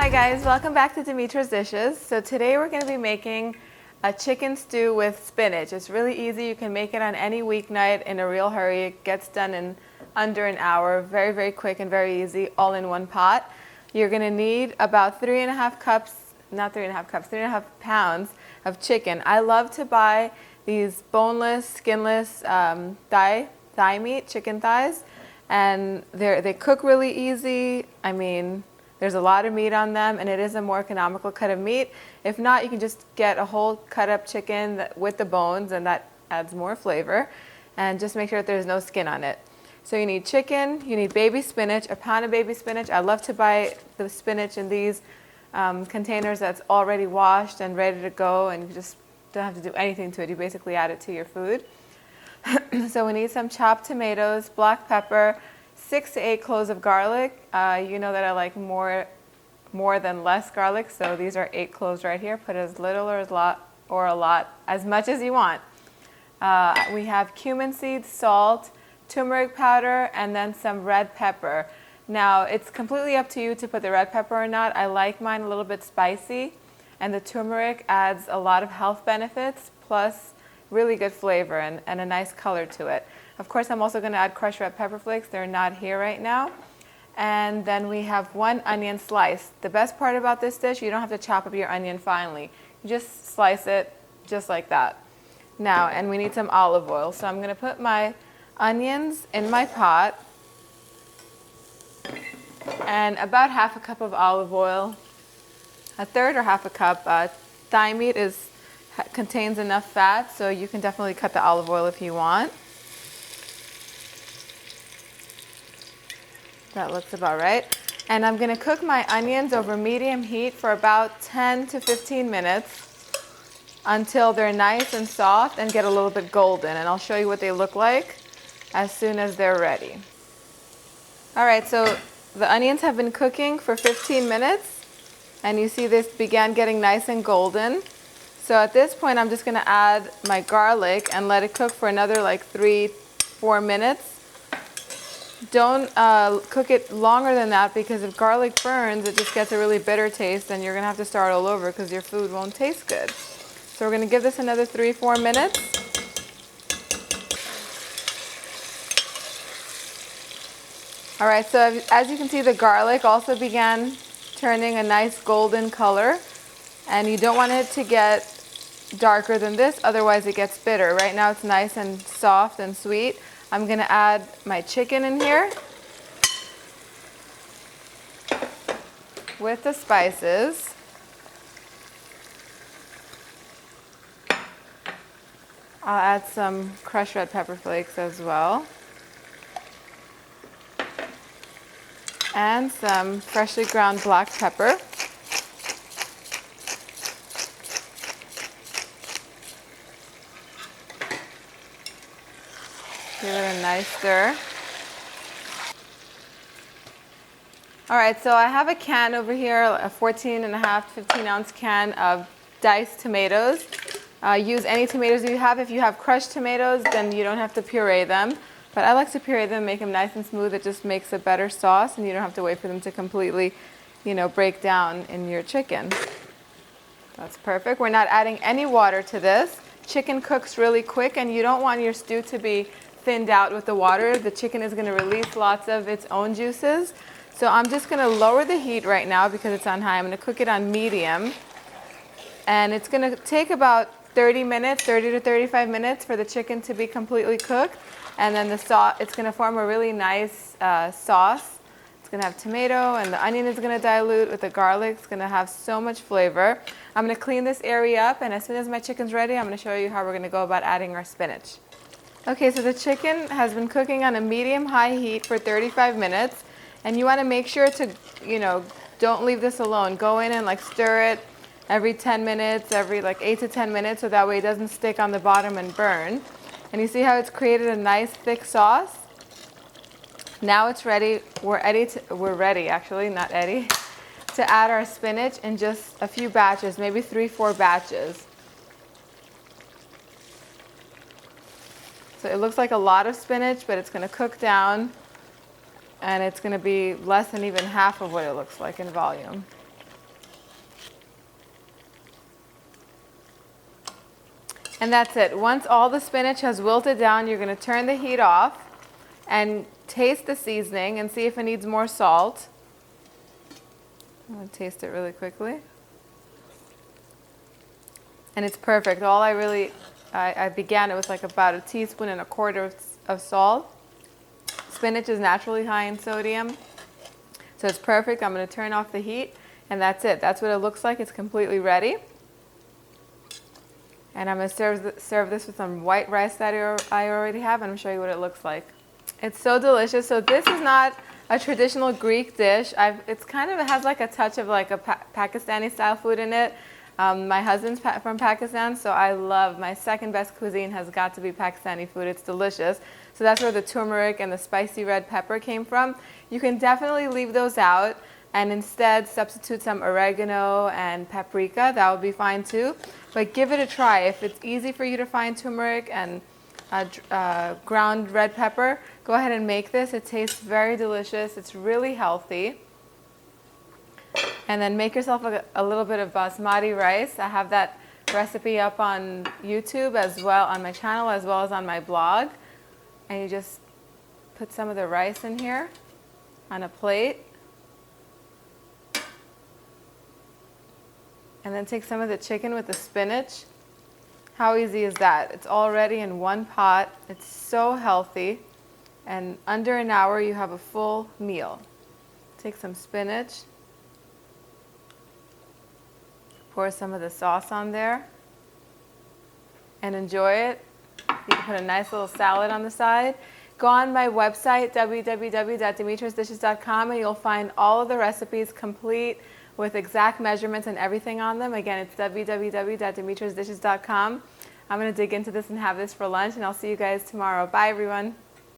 Hi guys, welcome back to Dimitra's Dishes. So today we're going to be making a chicken stew with spinach. It's really easy. You can make it on any weeknight in a real hurry. It gets done in under an hour. Very, very quick and very easy, all in one pot. You're going to need about 3.5 pounds of chicken. I love to buy these boneless, skinless thigh meat, chicken thighs, and they cook really easy. I mean, there's a lot of meat on them, and it is a more economical cut of meat. If not, you can just get a whole cut up chicken with the bones, and that adds more flavor. And just make sure that there's no skin on it. So you need chicken, you need baby spinach, a pound of baby spinach. I love to buy the spinach in these containers that's already washed and ready to go, and you just don't have to do anything to it. You basically add it to your food. So we need some chopped tomatoes, black pepper, 6 to 8 cloves of garlic. You know that I like more than less garlic, so these are 8 cloves right here. Put as little or a lot, as much as you want. We have cumin seeds, salt, turmeric powder, and then some red pepper. Now, it's completely up to you to put the red pepper or not. I like mine a little bit spicy, and the turmeric adds a lot of health benefits, plus really good flavor and a nice color to it. Of course, I'm also going to add crushed red pepper flakes. They're not here right now. And then we have 1 onion slice. The best part about this dish, you don't have to chop up your onion finely. You just slice it just like that. Now, and we need some olive oil. So I'm going to put my onions in my pot, and about 1/2 cup of olive oil, 1/3 or 1/2 cup. Thigh meat contains enough fat, so you can definitely cut the olive oil if you want. That looks about right. And I'm going to cook my onions over medium heat for about 10 to 15 minutes until they're nice and soft and get a little bit golden. And I'll show you what they look like as soon as they're ready. All right, so the onions have been cooking for 15 minutes, and you see this began getting nice and golden. So at this point, I'm just going to add my garlic and let it cook for another like 3-4 minutes. Don't cook it longer than that, because if garlic burns, it just gets a really bitter taste, and you're going to have to start all over because your food won't taste good. So we're going to give this another 3-4 minutes. All right, so as you can see, the garlic also began turning a nice golden color, and you don't want it to get darker than this, otherwise it gets bitter. Right now it's nice and soft and sweet. I'm going to add my chicken in here with the spices. I'll add some crushed red pepper flakes as well, and some freshly ground black pepper. Give it a nice stir. All right, so I have a can over here, a 14.5, 15-ounce can of diced tomatoes. Use any tomatoes you have. If you have crushed tomatoes, then you don't have to puree them. But I like to puree them, make them nice and smooth. It just makes a better sauce, and you don't have to wait for them to completely, break down in your chicken. That's perfect. We're not adding any water to this. Chicken cooks really quick, and you don't want your stew to be thinned out with the water. The chicken is going to release lots of its own juices. So I'm just going to lower the heat right now because it's on high. I'm going to cook it on medium. And it's going to take about 30 to 35 minutes for the chicken to be completely cooked. And then the sauce, it's going to form a really nice sauce. It's going to have tomato, and the onion is going to dilute with the garlic. It's going to have so much flavor. I'm going to clean this area up, and as soon as my chicken's ready, I'm going to show you how we're going to go about adding our spinach. Okay, so the chicken has been cooking on a medium-high heat for 35 minutes, and you want to make sure to, don't leave this alone. Go in and stir it every 10 minutes, every 8 to 10 minutes, so that way it doesn't stick on the bottom and burn. And you see how it's created a nice thick sauce? Now it's ready. We're ready, actually, not Eddie, to add our spinach in just a few batches, maybe 3-4 batches. So it looks like a lot of spinach, but it's going to cook down, and it's going to be less than even half of what it looks like in volume. And that's it. Once all the spinach has wilted down, you're going to turn the heat off and taste the seasoning and see if it needs more salt. I'm going to taste it really quickly. And it's perfect. All I began it with like about a teaspoon and a quarter of salt. Spinach is naturally high in sodium, so it's perfect. I'm going to turn off the heat, and that's it. That's what it looks like. It's completely ready. And I'm going to serve this with some white rice that I already have, and I'm show you what it looks like. It's so delicious. So this is not a traditional Greek dish. It has like a touch of like a Pakistani style food in it. My husband's from Pakistan, so I love, my second best cuisine has got to be Pakistani food. It's delicious. So that's where the turmeric and the spicy red pepper came from. You can definitely leave those out and instead substitute some oregano and paprika. That would be fine too. But give it a try. If it's easy for you to find turmeric and ground red pepper, go ahead and make this. It tastes very delicious. It's really healthy. And then make yourself a little bit of basmati rice. I have that recipe up on YouTube as well, on my channel, as well as on my blog. And you just put some of the rice in here on a plate. And then take some of the chicken with the spinach. How easy is that? It's already in one pot. It's so healthy. And under an hour, you have a full meal. Take some spinach. Pour some of the sauce on there and enjoy it. You can put a nice little salad on the side. Go on my website, www.dimitrasdishes.com, and you'll find all of the recipes complete with exact measurements and everything on them. Again, it's www.dimitrasdishes.com. I'm going to dig into this and have this for lunch, and I'll see you guys tomorrow. Bye, everyone.